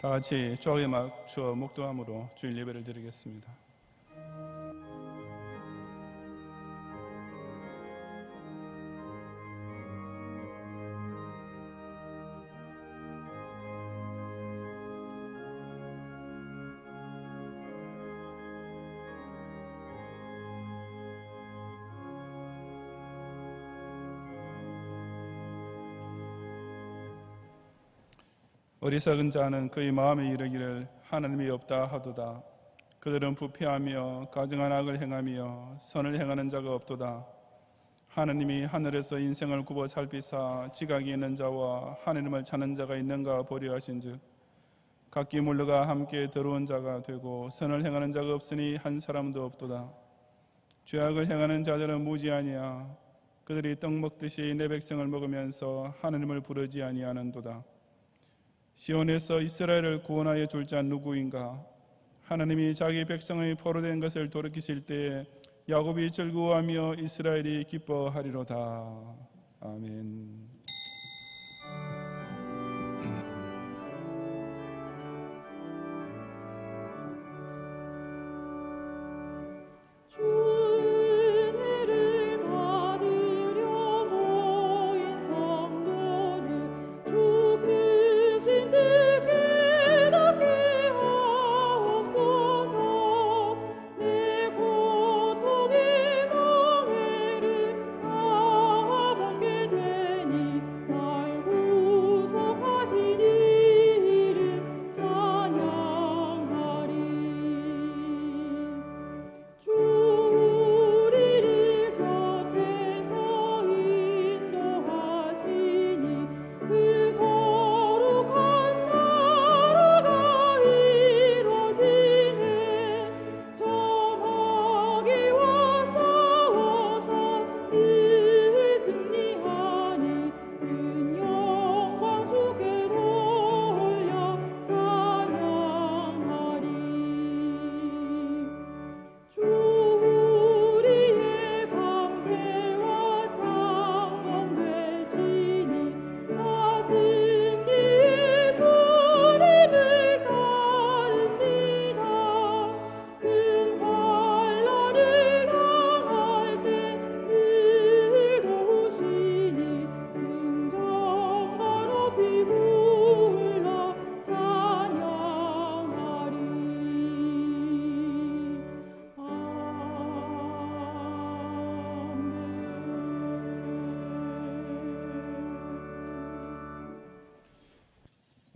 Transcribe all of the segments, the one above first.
다 같이 주옥에 맞추어 목도함으로 주일 예배를 드리겠습니다. 어리석은 자는 그의 마음에 이르기를 하나님이 없다 하도다. 그들은 부패하며 가증한 악을 행하며 선을 행하는 자가 없도다. 하나님이 하늘에서 인생을 굽어 살피사 지각이 있는 자와 하나님을 찾는 자가 있는가 보려 하신즉 각기 물러가 함께 더러운 자가 되고 선을 행하는 자가 없으니 한 사람도 없도다. 죄악을 행하는 자들은 무지하니야. 그들이 떡 먹듯이 내 백성을 먹으면서 하나님을 부르지 아니하는도다. 시온에서 이스라엘을 구원하여 줄 자 누구인가? 하나님이 자기 백성의 포로된 것을 돌이키실 때에 야곱이 즐거워하며 이스라엘이 기뻐하리로다. 아멘.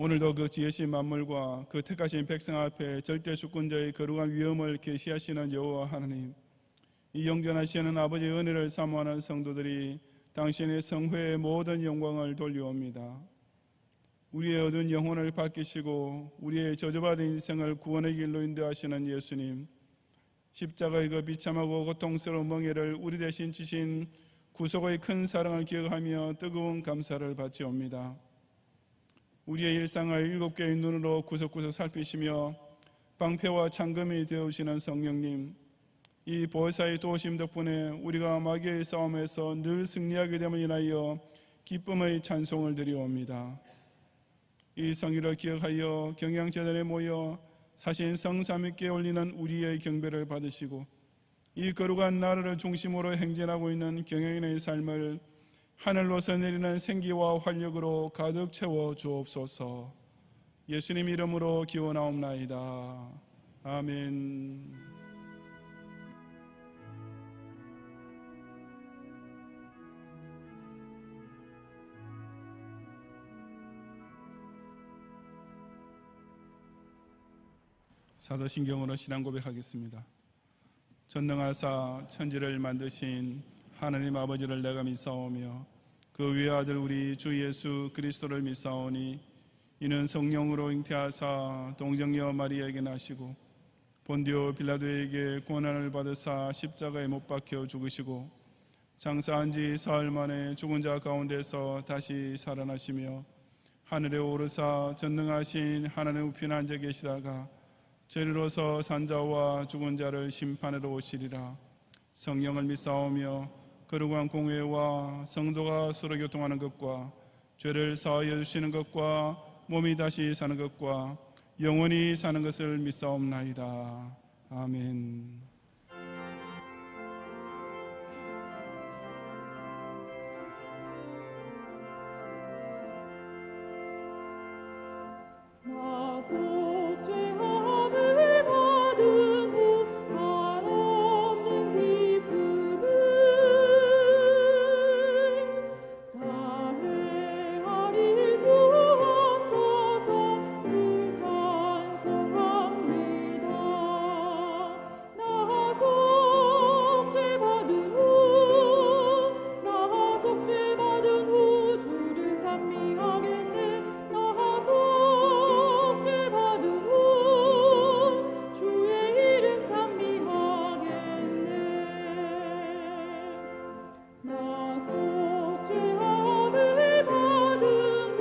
오늘도 그 지으신 만물과 그 택하신 백성 앞에 절대 주권자의 거룩한 위엄을 계시하시는 여호와 하나님, 이 영존하시는 아버지의 은혜를 사모하는 성도들이 당신의 성회의 모든 영광을 돌려옵니다. 우리의 어두운 영혼을 밝히시고 우리의 저주받은 인생을 구원의 길로 인도하시는 예수님, 십자가의 그 비참하고 고통스러운 멍에를 우리 대신 지신 구속의 큰 사랑을 기억하며 뜨거운 감사를 바치옵니다. 우리의 일상을 7개의 눈으로 구석구석 살피시며 방패와 창검이 되어주시는 성령님, 이 보혜사의 도우심 덕분에 우리가 마귀의 싸움에서 늘 승리하게 됨을 인하여 기쁨의 찬송을 드리옵니다. 이 성의를 기억하여 경양제단에 모여 사신 성삼위께 올리는 우리의 경배를 받으시고 이 거룩한 나라를 중심으로 행진하고 있는 경영인의 삶을 하늘로서 내리는 생기와 활력으로 가득 채워 주옵소서. 예수님 이름으로 기원하옵나이다. 아멘. 사도신경으로 신앙 고백하겠습니다. 전능하사 천지를 만드신 하나님 아버지를 내가 믿사오며 그 외아들 우리 주 예수 그리스도를 믿사오니 이는 성령으로 잉태하사 동정녀 마리아에게 나시고 본디오 빌라도에게 고난을 받으사 십자가에 못 박혀 죽으시고 장사한 지 사흘 만에 죽은 자 가운데서 다시 살아나시며 하늘에 오르사 전능하신 하나님 우편에 앉아 계시다가 저리로서 산자와 죽은 자를 심판하러 오시리라. 성령을 믿사오며 거룩한 공회와 성도가 서로 교통하는 것과 죄를 사하여 주시는 것과 몸이 다시 사는 것과 영원히 사는 것을 믿사옵나이다. 아멘. 속죄함을 받은 후 한없는 기쁨을 다 헤아릴 수 없어서 늘 찬송합니다. 나 속죄받은 후 주를 찬미하겠네. 나 속죄받은 후 주의 이름 찬미하겠네. 나 속죄함을 받은 후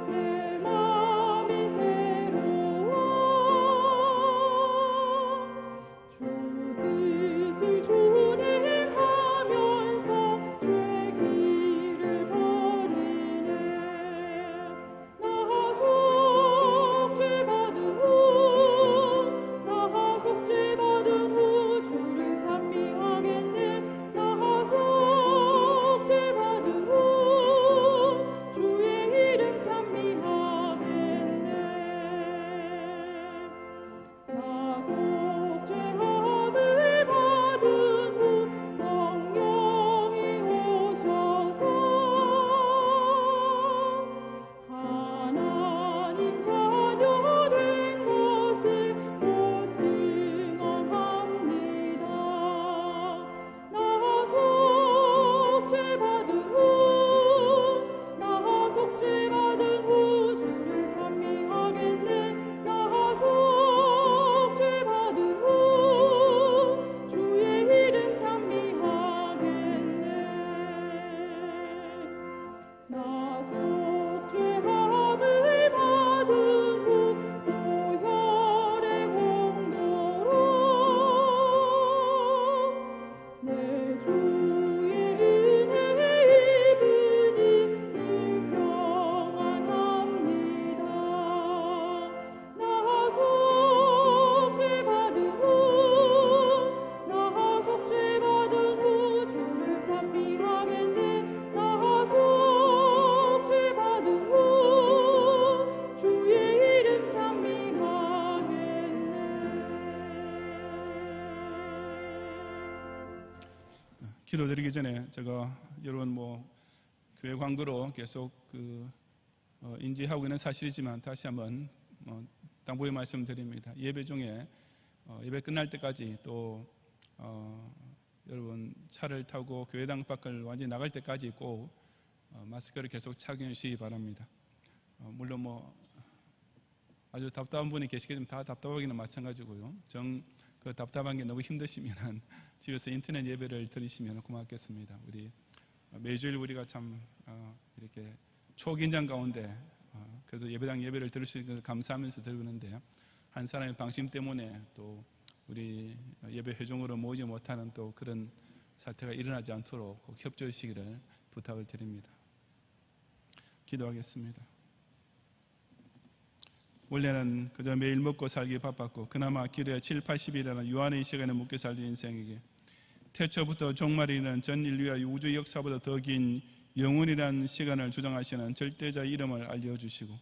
내 맘이 새로워 주 뜻을 준행하면서 죄 길을 버리네. 나 속죄받은 후 주를 찬미하겠네. 나 속죄받은 후 주의 이름 찬미하겠네. 나 속죄함을 받은 후 성령이 오셔서 하나님 자녀 된 것을 곧 증언합니다. 나 속죄받은 후 주를 찬미하겠네. 나 속죄받은 후 주의 이름 찬미하겠네. 나 속죄함을 받은 후 보혈의 공로로 내 주의 은혜 입으니 늘 평안합니다. 나 속죄받은 후 주를 찬미하겠네. 나 속죄받은 후 주의 이름 찬미하겠네. 기도드리기 전에 제가 여러분 교회 광고로 계속 인지하고 있는 사실이지만 다시 한번 당부의 말씀드립니다. 예배 중에 예배 끝날 때까지 또 여러분 차를 타고 교회당 밖을 완전히 나갈 때까지 꼭 마스크를 계속 착용해 주시기 바랍니다. 물론 아주 답답한 분이 계시겠지만 다 답답하기는 마찬가지고요. 그 답답한 게 너무 힘드시면 집에서 인터넷 예배를 들으시면 고맙겠습니다. 우리 매주일 우리가 참 이렇게 초긴장 가운데 그래도 예배당 예배를 들을 수 있는 감사하면서 들으는데 한 사람의 방심 때문에 또 우리 예배 회중으로 모이지 못하는 또 그런 사태가 일어나지 않도록 꼭 협조해 주시기를 부탁을 드립니다. 기도하겠습니다. 원래는 그저 매일 먹고 살기 바빴고 그나마 길에 7, 80일이라는 유한의 시간에 묶여 살던 인생에게 태초부터 종말에 이르는 전 인류의 우주 역사보다 더 긴 영원이라는 시간을 주장하시는 절대자의 이름을 알려주시고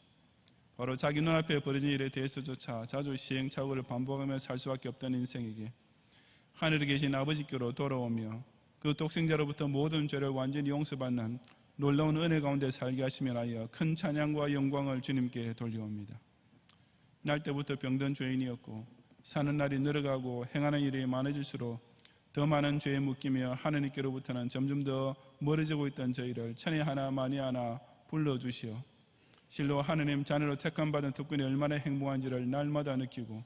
바로 자기 눈앞에 벌어진 일에 대해서조차 자주 시행착오를 반복하며 살 수밖에 없던 인생에게 하늘에 계신 아버지께로 돌아오며 그 독생자로부터 모든 죄를 완전히 용서받는 놀라운 은혜 가운데 살게 하시며 하여 큰 찬양과 영광을 주님께 돌려옵니다. 날 때부터 병든 죄인이었고 사는 날이 늘어가고 행하는 일이 많아질수록 더 많은 죄에 묶이며 하나님께로부터는 점점 더 멀어지고 있던 저희를 천에 하나 만에 하나 불러주시어 실로 하나님 자녀로 택함받은 특권이 얼마나 행복한지를 날마다 느끼고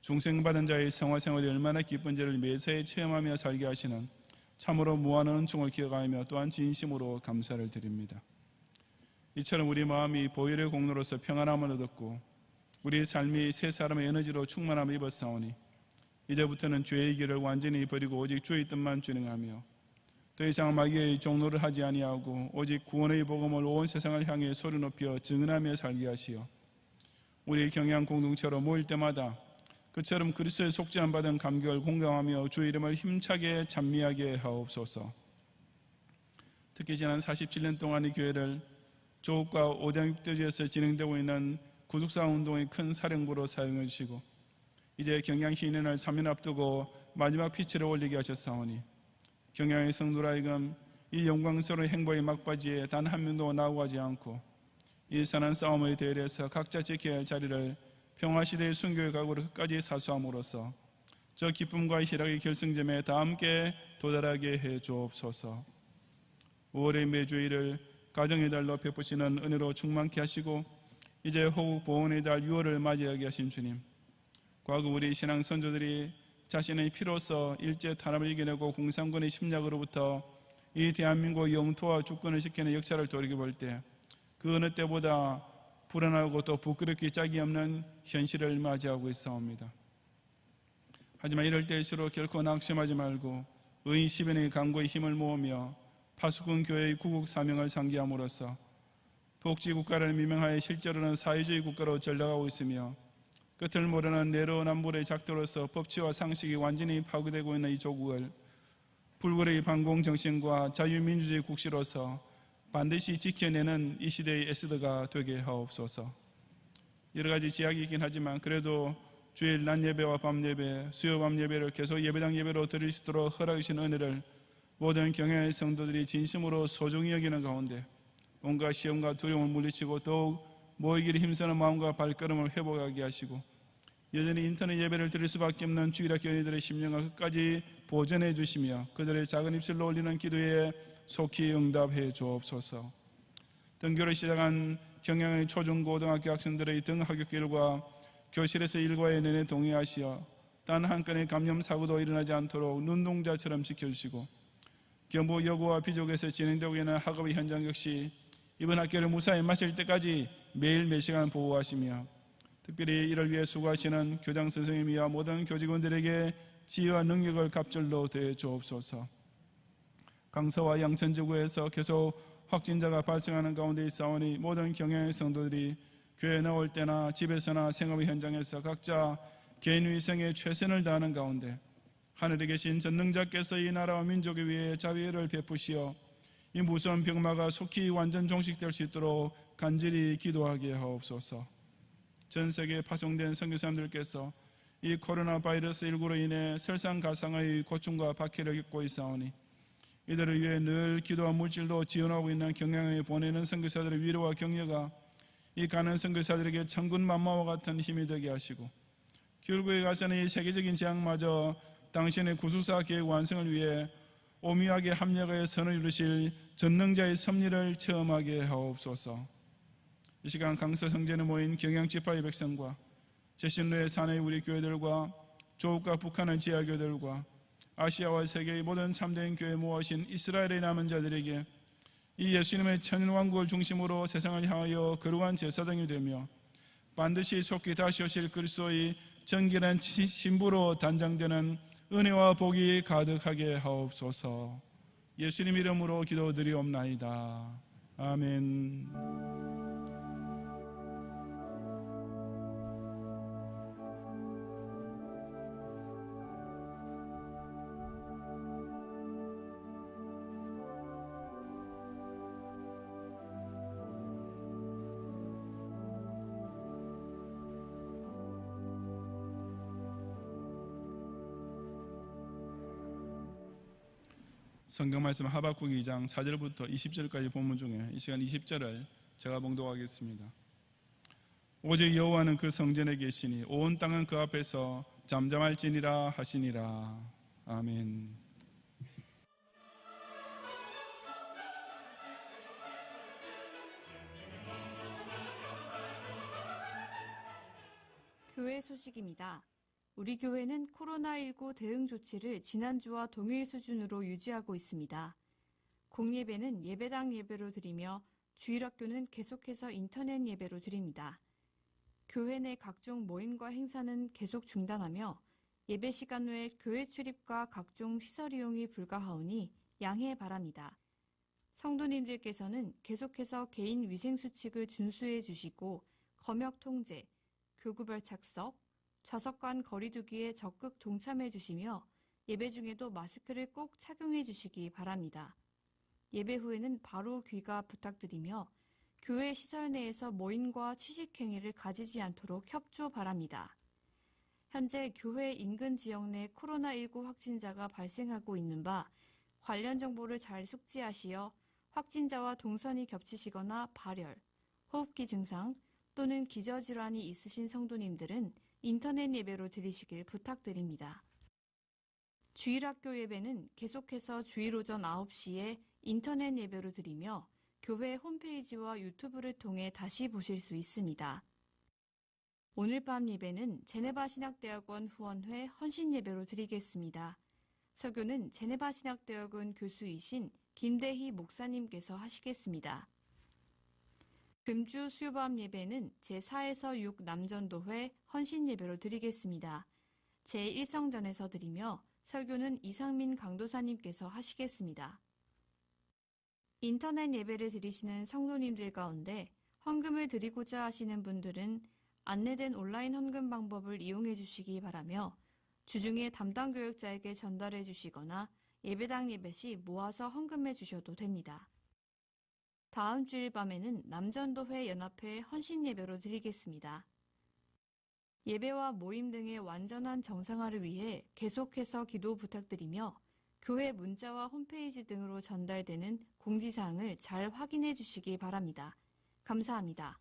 중생받은 자의 생활생활이 얼마나 기쁜지를 매사에 체험하며 살게 하시는 참으로 무한한 은총을 기억하며 또한 진심으로 감사를 드립니다. 이처럼 우리 마음이 보혈의 공로로서 평안함을 얻었고 우리 삶이 새 사람의 에너지로 충만함을 입었사오니 이제부터는 죄의 길을 완전히 버리고 오직 주의 뜻만 준행하며 더 이상 마귀의 종노를 하지 아니하고 오직 구원의 복음을 온 세상을 향해 소리 높여 증언하며 살게 하시어 우리 경양 공동체로 모일 때마다 그처럼 그리스도의 속죄함 받은 감격을 공감하며 주의 이름을 힘차게 찬미하게 하옵소서. 특히 지난 47년 동안 이 교회를 조국과 5대 6대주에서 진행되고 있는 구속사 운동의 큰 사령부로 사용해 주시고 이제 경양 희년을 3년 앞두고 마지막 피치를 올리게 하셨사오니 경양의 성도라 하여금 이 영광스러운 행보의 막바지에 단 한 명도 나오가지 않고 이 선한 싸움의 대열에서 각자 지켜야 할 자리를 평화시대의 순교의 각오로 끝까지 사수함으로써 저 기쁨과 희락의 결승점에 다 함께 도달하게 해 주옵소서. 5월의 매주일을 가정의 달로 베푸시는 은혜로 충만케 하시고 이제 호국 보훈의 달 6월을 맞이하게 하신 주님, 과거 우리 신앙 선조들이 자신의 피로써 일제 탄압을 이겨내고 공산군의 침략으로부터 이 대한민국 영토와 주권을 지키는 역사를 돌이켜볼 때 그 어느 때보다 불안하고 또 부끄럽기 짝이 없는 현실을 맞이하고 있사옵니다. 하지만 이럴 때일수록 결코 낙심하지 말고 의인 10인의 강구의 힘을 모으며 파수꾼 교회의 구국 사명을 상기함으로써 복지국가를 미명하여 실제로는 사회주의 국가로 전락하고 있으며 끝을 모르는 내로남불의 작도로서 법치와 상식이 완전히 파괴되고 있는 이 조국을 불굴의 반공정신과 자유민주주의 국시로서 반드시 지켜내는 이 시대의 에스더가 되게 하옵소서. 여러 가지 제약이 있긴 하지만 그래도 주일 낮 예배와 밤 예배, 수요 밤 예배를 계속 예배당 예배로 드릴 수 있도록 허락하신 은혜를 모든 경향의 성도들이 진심으로 소중히 여기는 가운데 온갖 시험과 두려움을 물리치고 더욱 모이기를 힘쓰는 마음과 발걸음을 회복하게 하시고 여전히 인터넷 예배를 드릴 수밖에 없는 주일학 교인들의 심령을 끝까지 보전해 주시며 그들의 작은 입술로 올리는 기도에 속히 응답해 주옵소서. 등교를 시작한 경양의 초중고등학교 학생들의 등하굣길과 교실에서 일과에 내내 동의하시어 단 한 건의 감염 사고도 일어나지 않도록 눈동자처럼 지켜주시고 경북 여고와 비족에서 진행되고 있는 학업의 현장 역시 이번 학기를 무사히 마칠 때까지 매일 몇 시간 보호하시며 특별히 이를 위해 수고하시는 교장 선생님이와 모든 교직원들에게 지혜와 능력을 갑절로 더해 주옵소서. 강서와 양천지구에서 계속 확진자가 발생하는 가운데 있사오니 모든 경향의 성도들이 교회에 나올 때나 집에서나 생업의 현장에서 각자 개인위생에 최선을 다하는 가운데 하늘에 계신 전능자께서 이 나라와 민족을 위해 자비를 베푸시어 이 무서운 병마가 속히 완전 종식될 수 있도록 간절히 기도하게 하옵소서. 전 세계에 파송된 선교사님들께서 이 코로나 바이러스 19로 인해 설상가상의 고충과 박해를 겪고 있사오니 이들을 위해 늘 기도와 물질로 지원하고 있는 경향에 보내는 선교사들의 위로와 격려가 이 가는 선교사들에게 천군만마와 같은 힘이 되게 하시고 결국에 가서는 이 세계적인 재앙마저 당신의 구속사 계획 완성을 위해 오묘하게 합력하여 선을 이루실 전능자의 섭리를 체험하게 하옵소서. 이 시간 강서 성전에 모인 경양지파의 백성과 제신루의 사내의 우리 교회들과 조국과 북한의 지하교들과 아시아와 세계의 모든 참된 교회에 모아신 이스라엘의 남은 자들에게 이 예수님의 천일왕국을 중심으로 세상을 향하여 거룩한 제사장이 되며 반드시 속히 다시 오실 그리스도의 정결한 신부로 단장되는 은혜와 복이 가득하게 하옵소서. 예수님 이름으로 기도드리옵나이다. 아멘. 성경 말씀 하박국 2장 4절부터 20절까지 본문 중에 이 시간 20절을 제가 봉독하겠습니다. 오직 여호와는 그 성전에 계시니 온 땅은 그 앞에서 잠잠할지니라 하시니라. 아멘. 교회 소식입니다. 우리 교회는 코로나19 대응 조치를 지난주와 동일 수준으로 유지하고 있습니다. 공예배는 예배당 예배로 드리며 주일학교는 계속해서 인터넷 예배로 드립니다. 교회 내 각종 모임과 행사는 계속 중단하며 예배 시간 외에 교회 출입과 각종 시설 이용이 불가하오니 양해 바랍니다. 성도님들께서는 계속해서 개인 위생 수칙을 준수해 주시고 검역 통제, 교구별 착석, 좌석 간 거리두기에 적극 동참해 주시며 예배 중에도 마스크를 꼭 착용해 주시기 바랍니다. 예배 후에는 바로 귀가 부탁드리며 교회 시설 내에서 모임과 취식 행위를 가지지 않도록 협조 바랍니다. 현재 교회 인근 지역 내 코로나19 확진자가 발생하고 있는 바 관련 정보를 잘 숙지하시어 확진자와 동선이 겹치시거나 발열, 호흡기 증상 또는 기저질환이 있으신 성도님들은 인터넷 예배로 드리시길 부탁드립니다. 주일학교 예배는 계속해서 주일 오전 9시에 인터넷 예배로 드리며 교회 홈페이지와 유튜브를 통해 다시 보실 수 있습니다. 오늘 밤 예배는 제네바 신학대학원 후원회 헌신 예배로 드리겠습니다. 설교는 제네바 신학대학원 교수이신 김대희 목사님께서 하시겠습니다. 금주 수요밤 예배는 제4에서 6 남전도회 헌신 예배로 드리겠습니다. 제1성전에서 드리며 설교는 이상민 강도사님께서 하시겠습니다. 인터넷 예배를 드리시는 성도님들 가운데 헌금을 드리고자 하시는 분들은 안내된 온라인 헌금 방법을 이용해 주시기 바라며 주중에 담당 교역자에게 전달해 주시거나 예배당 예배 시 모아서 헌금해 주셔도 됩니다. 다음 주일 밤에는 남전도회 연합회 헌신 예배로 드리겠습니다. 예배와 모임 등의 완전한 정상화를 위해 계속해서 기도 부탁드리며 교회 문자와 홈페이지 등으로 전달되는 공지사항을 잘 확인해 주시기 바랍니다. 감사합니다.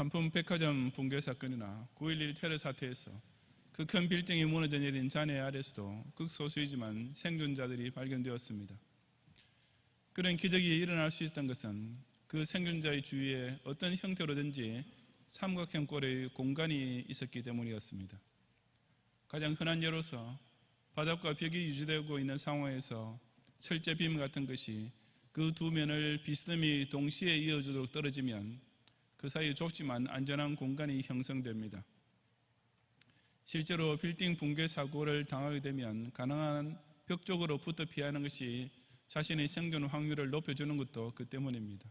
삼품 백화점 붕괴 사건이나 9.11 테러 사태에서 그 큰 빌딩이 무너져 내린 잔해 아래서도 극소수이지만 생존자들이 발견되었습니다. 그런 기적이 일어날 수 있었던 것은 그 생존자의 주위에 어떤 형태로든지 삼각형 꼴의 공간이 있었기 때문이었습니다. 가장 흔한 예로서 바닥과 벽이 유지되고 있는 상황에서 철제빔 같은 것이 그 두 면을 비스듬히 동시에 이어주도록 떨어지면 그 사이 좁지만 안전한 공간이 형성됩니다. 실제로 빌딩 붕괴 사고를 당하게 되면 가능한 벽 쪽으로부터 피하는 것이 자신의 생존 확률을 높여주는 것도 그 때문입니다.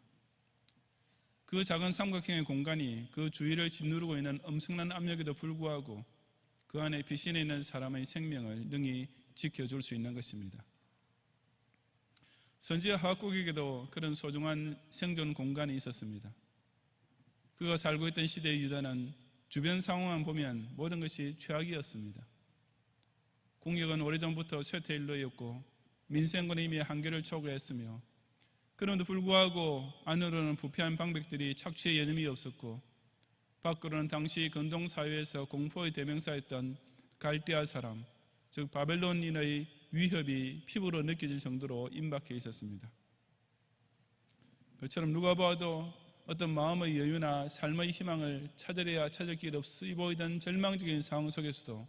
그 작은 삼각형의 공간이 그 주위를 짓누르고 있는 엄청난 압력에도 불구하고 그 안에 비신에 있는 사람의 생명을 능히 지켜줄 수 있는 것입니다. 선지자 하박국에게도 그런 소중한 생존 공간이 있었습니다. 그가 살고 있던 시대의 유다는 주변 상황만 보면 모든 것이 최악이었습니다. 국력은 오래전부터 쇠퇴일로였고 민생은 이미 한계를 초과했으며 그럼에도 불구하고 안으로는 부패한 방백들이 착취의 여념이 없었고 밖으로는 당시 근동사회에서 공포의 대명사였던 갈대아 사람, 즉 바벨론인의 위협이 피부로 느껴질 정도로 임박해 있었습니다. 그처럼 누가 봐도 어떤 마음의 여유나 삶의 희망을 찾으려야 찾을 길 없이 보이던 절망적인 상황 속에서도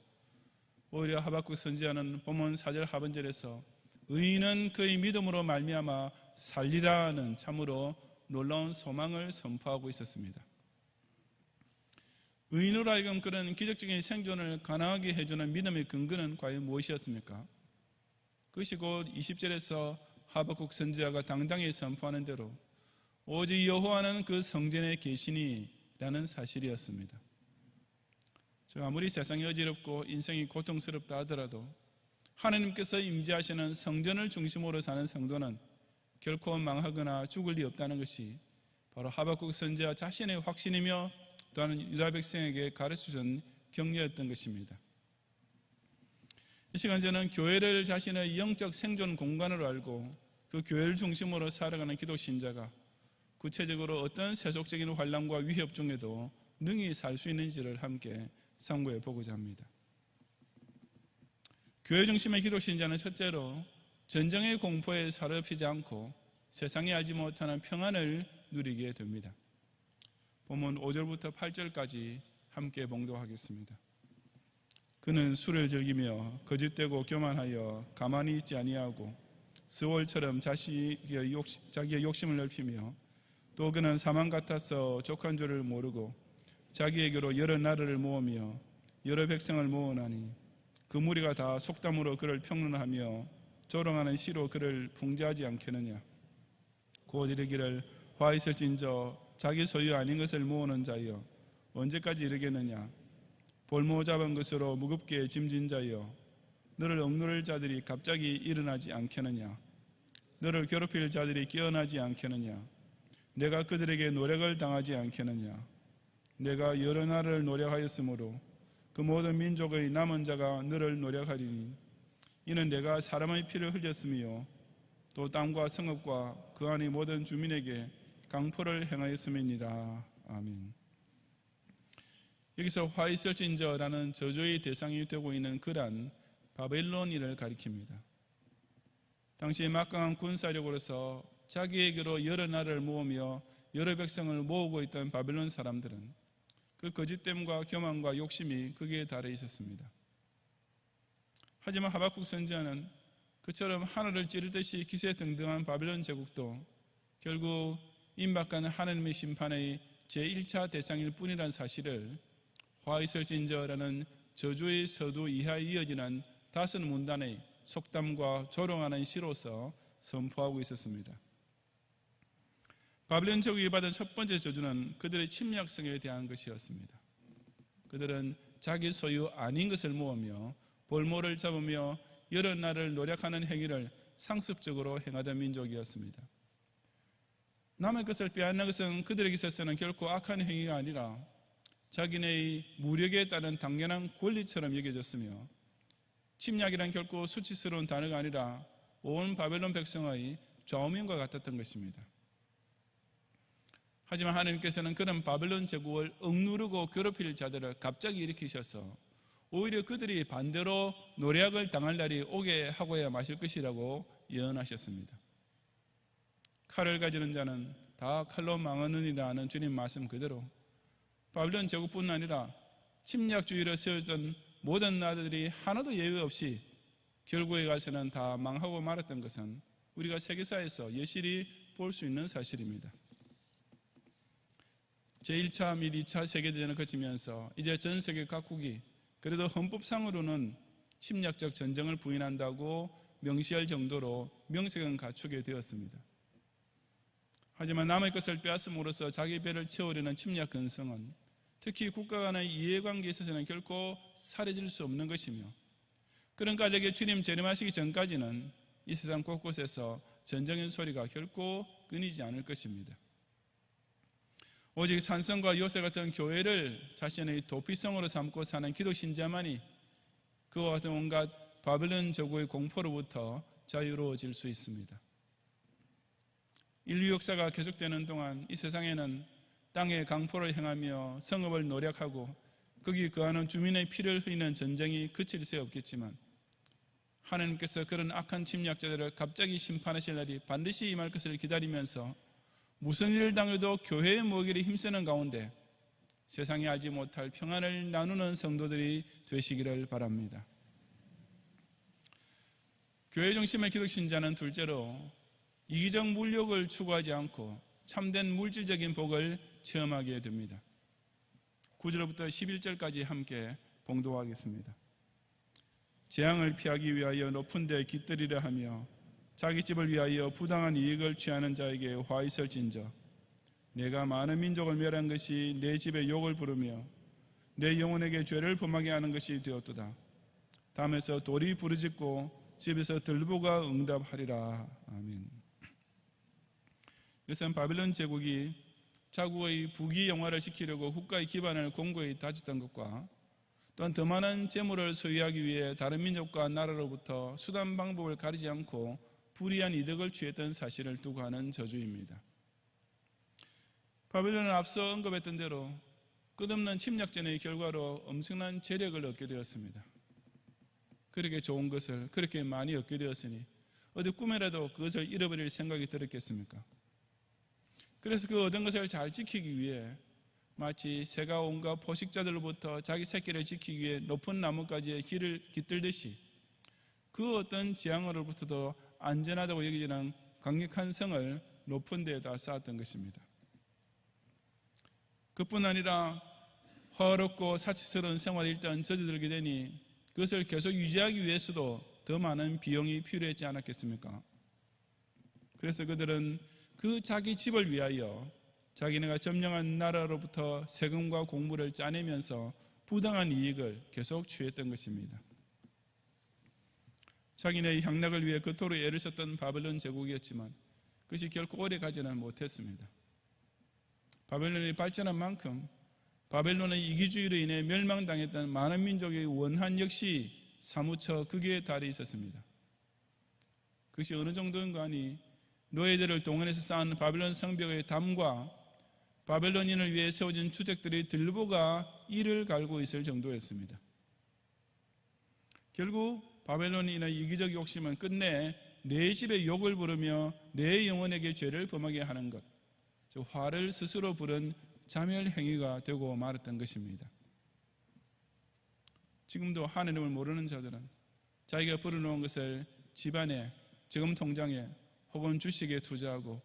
오히려 하박국 선지자는 본문 4절 하반절에서 의인은 그의 믿음으로 말미암아 살리라는 참으로 놀라운 소망을 선포하고 있었습니다. 의인으로 하여금 그런 기적적인 생존을 가능하게 해주는 믿음의 근거는 과연 무엇이었습니까? 그것이 곧 20절에서 하박국 선지자가 당당히 선포하는 대로 오직 여호와는 그 성전에 계시니라는 사실이었습니다. 아무리 세상이 어지럽고 인생이 고통스럽다 하더라도 하나님께서 임재하시는 성전을 중심으로 사는 성도는 결코 망하거나 죽을 리 없다는 것이 바로 하박국 선지자 자신의 확신이며 또한 유다 백성에게 가르쳐준 격려였던 것입니다. 이 시간 저는 교회를 자신의 영적 생존 공간으로 알고 그 교회를 중심으로 살아가는 기독 신자가 구체적으로 어떤 세속적인 환난과 위협 중에도 능히 살 수 있는지를 함께 상고해 보고자 합니다. 교회 중심의 기독 신자는 첫째로 전쟁의 공포에 사로잡히지 않고 세상이 알지 못하는 평안을 누리게 됩니다. 본문 5절부터 8절까지 함께 봉독하겠습니다. 그는 술을 즐기며 거짓되고 교만하여 가만히 있지 아니하고 스월처럼 자기의 욕심을 넓히며 또 그는 사망 같아서 족한 줄을 모르고 자기에게로 여러 나라를 모으며 여러 백성을 모으나니 그 무리가 다 속담으로 그를 평론하며 조롱하는 시로 그를 풍자하지 않겠느냐. 곧 이르기를 화 있을진저 자기 소유 아닌 것을 모으는 자여 언제까지 이르겠느냐. 볼모 잡은 것으로 무겁게 짐진 자여 너를 억누를 자들이 갑자기 일어나지 않겠느냐. 너를 괴롭힐 자들이 깨어나지 않겠느냐. 내가 그들에게 노력을 당하지 않겠느냐. 내가 여러 나라를 노력하였으므로 그 모든 민족의 남은 자가 너를 노력하리니 이는 내가 사람의 피를 흘렸으며 또 땅과 성읍과 그 안의 모든 주민에게 강포를 행하였음이니라. 아멘. 여기서 화 있을진저라는 저주의 대상이 되고 있는 그란 바벨론인을 가리킵니다. 당시 막강한 군사력으로서 자기에게로 여러 나라를 모으며 여러 백성을 모으고 있던 바벨론 사람들은 그 거짓됨과 교만과 욕심이 극에 달해 있었습니다. 하지만 하박국 선지자는 그처럼 하늘을 찌르듯이 기세등등한 바벨론 제국도 결국 임박한 하나님의 심판의 제1차 대상일 뿐이라는 사실을 화 있을진저라는 저주의 서두 이하에 이어지는 5문단의 속담과 조롱하는 시로서 선포하고 있었습니다. 바벨론 제국이 받은 첫 번째 저주는 그들의 침략성에 대한 것이었습니다. 그들은 자기 소유 아닌 것을 모으며 볼모를 잡으며 여러 나라를 노력하는 행위를 상습적으로 행하던 민족이었습니다. 남의 것을 빼앗는 것은 그들에게 있어서는 결코 악한 행위가 아니라 자기네의 무력에 따른 당연한 권리처럼 여겨졌으며 침략이란 결코 수치스러운 단어가 아니라 온 바벨론 백성의 좌우명과 같았던 것입니다. 하지만 하나님께서는 그런 바벨론 제국을 억누르고 괴롭힐 자들을 갑자기 일으키셔서 오히려 그들이 반대로 노략을 당할 날이 오게 하고야 마실 것이라고 예언하셨습니다. 칼을 가지는 자는 다 칼로 망하느니라는 주님 말씀 그대로 바벨론 제국뿐 아니라 침략주의로 세워졌던 모든 나라들이 하나도 예외 없이 결국에 가서는 다 망하고 말았던 것은 우리가 세계사에서 여실히 볼 수 있는 사실입니다. 제1차 및 2차 세계대전을 거치면서 이제 전 세계 각국이 그래도 헌법상으로는 침략적 전쟁을 부인한다고 명시할 정도로 명색은 갖추게 되었습니다. 하지만 남의 것을 빼앗음으로써 자기 배를 채우려는 침략 근성은 특히 국가 간의 이해관계에 있어서는 결코 사라질 수 없는 것이며, 그런 가족의 주님 재림하시기 전까지는 이 세상 곳곳에서 전쟁의 소리가 결코 끊이지 않을 것입니다. 오직 산성과 요새 같은 교회를 자신의 도피성으로 삼고 사는 기독신자만이 그와 같은 온갖 바벨론 저구의 공포로부터 자유로워질 수 있습니다. 인류 역사가 계속되는 동안 이 세상에는 땅에 강포를 행하며 성읍을 노략하고 거기 거하는 주민의 피를 흘리는 전쟁이 그칠 새 없겠지만, 하나님께서 그런 악한 침략자들을 갑자기 심판하실 날이 반드시 임할 것을 기다리면서 무슨 일을 당해도 교회의 목일에 힘쓰는 가운데 세상이 알지 못할 평안을 나누는 성도들이 되시기를 바랍니다. 교회 중심의 기독신자는 둘째로 이기적 물욕을 추구하지 않고 참된 물질적인 복을 체험하게 됩니다. 9절부터 11절까지 함께 봉독하겠습니다. 재앙을 피하기 위하여 높은 데 깃들이려 하며 자기 집을 위하여 부당한 이익을 취하는 자에게 화 있을진저, 내가 많은 민족을 멸한 것이 내 집에 욕을 부르며 내 영혼에게 죄를 범하게 하는 것이 되었도다. 담에서 돌이 부르짖고 집에서 들보가 응답하리라. 아멘. 이것은 바벨론 제국이 자국의 부귀 영화를 지키려고 국가의 기반을 공고히 다졌던 것과, 또한 더 많은 재물을 소유하기 위해 다른 민족과 나라로부터 수단 방법을 가리지 않고 불이한 이득을 취했던 사실을 두고 하는 저주입니다. 바벨론은 앞서 언급했던 대로 끝없는 침략전의 결과로 엄청난 재력을 얻게 되었습니다. 그렇게 좋은 것을 그렇게 많이 얻게 되었으니 어디 꿈에라도 그것을 잃어버릴 생각이 들었겠습니까? 그래서 그 얻은 것을 잘 지키기 위해 마치 새가 온갖 포식자들로부터 자기 새끼를 지키기 위해 높은 나뭇가지에 길을 깃들듯이 그 어떤 재앙으로부터도 안전하다고 여기지는 강력한 성을 높은 데에다 쌓았던 것입니다. 그뿐 아니라 화어롭고 사치스러운 생활에 일단 젖어들게 되니 그것을 계속 유지하기 위해서도 더 많은 비용이 필요했지 않았겠습니까? 그래서 그들은 그 자기 집을 위하여 자기네가 점령한 나라로부터 세금과 공물을 짜내면서 부당한 이익을 계속 취했던 것입니다. 자기네의 향락을 위해 그토록 애를 썼던 바벨론 제국이었지만 그것이 결코 오래 가지는 못했습니다. 바벨론이 발전한 만큼 바벨론의 이기주의로 인해 멸망당했던 많은 민족의 원한 역시 사무쳐 극에 달해 있었습니다. 그것이 어느 정도인가 하니 노예들을 동원해서 쌓은 바벨론 성벽의 담과 바벨론인을 위해 세워진 주택들의 들보가 이를 갈고 있을 정도였습니다. 결국 바벨론인의 이기적 욕심은 끝내 내 집에 욕을 부르며 내 영혼에게 죄를 범하게 하는 것, 즉 화를 스스로 부른 자멸 행위가 되고 말았던 것입니다. 지금도 하나님을 모르는 자들은 자기가 벌어놓은 것을 집안에, 저금 통장에 혹은 주식에 투자하고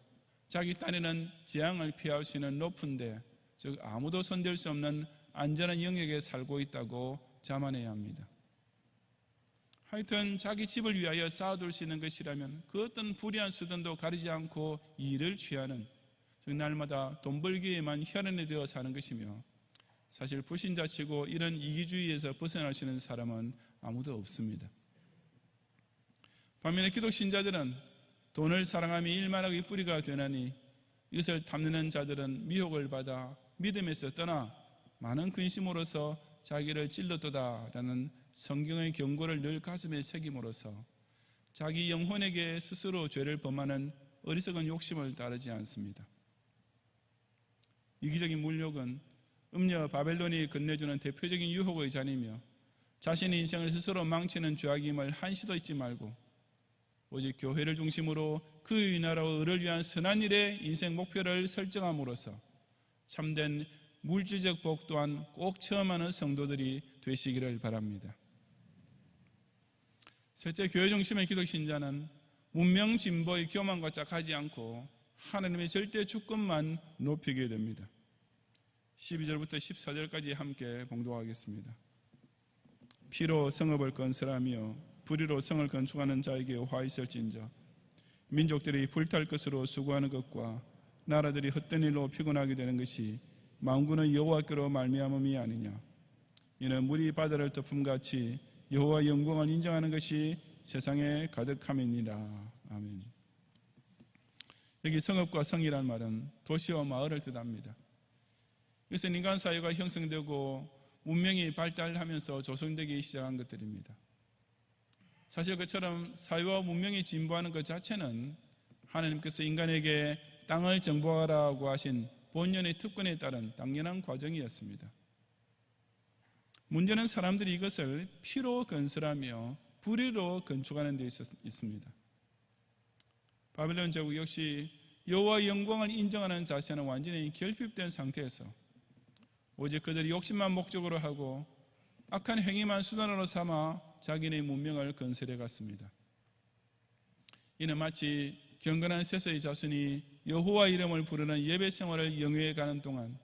자기 딴에는 재앙을 피할 수 있는 높은 데, 즉 아무도 손댈 수 없는 안전한 영역에 살고 있다고 자만해야 합니다. 하여튼 자기 집을 위하여 쌓아둘 수 있는 것이라면 그 어떤 불의한 수단도 가리지 않고 이를 취하는, 즉 날마다 돈 벌기에만 혈안이 되어 사는 것이며, 사실 불신자치고 이런 이기주의에서 벗어날 수 있는 사람은 아무도 없습니다. 반면에 기독신자들은 돈을 사랑하며 일만하고 뿌리가 되나니 이것을 탐내는 자들은 미혹을 받아 믿음에서 떠나 많은 근심으로서 자기를 찔렀도다라는 성경의 경고를 늘 가슴에 새김으로써 자기 영혼에게 스스로 죄를 범하는 어리석은 욕심을 따르지 않습니다. 이기적인 물욕은 음녀 바벨론이 건네주는 대표적인 유혹의 잔이며 자신의 인생을 스스로 망치는 죄악임을 한시도 잊지 말고 오직 교회를 중심으로 그의 나라와 의를 위한 선한 일의 인생 목표를 설정함으로써 참된 물질적 복 또한 꼭 체험하는 성도들이 되시기를 바랍니다. 셋째, 교회 중심의 기독신자는 문명 진보의 교만과 짝하지 않고 하나님의 절대 주권만 높이게 됩니다. 12절부터 14절까지 함께 봉독하겠습니다. 피로 성읍을 건설하며 불의로 성을 건축하는 자에게 화 있을진저, 민족들이 불탈 것으로 수고하는 것과 나라들이 헛된 일로 피곤하게 되는 것이 만군의 여호와께로 말미암음이 아니냐. 이는 물이 바다를 덮음같이 여호와의 영광을 인정하는 것이 세상에 가득함이니라. 아멘. 여기 성읍과 성이란 말은 도시와 마을을 뜻합니다. 이것은 인간 사회가 형성되고 문명이 발달하면서 조성되기 시작한 것들입니다. 사실 그처럼 사회와 문명이 진보하는 것 자체는 하나님께서 인간에게 땅을 정복하라고 하신 본연의 특권에 따른 당연한 과정이었습니다. 문제는 사람들이 이것을 피로 건설하며 불의로 건축하는 데 있습니다. 바벨론 제국 역시 여호와의 영광을 인정하는 자세는 완전히 결핍된 상태에서 오직 그들이 욕심만 목적으로 하고 악한 행위만 수단으로 삼아 자기네 문명을 건설해 갔습니다. 이는 마치 경건한 셋의 자손이 여호와 이름을 부르는 예배 생활을 영위해 가는 동안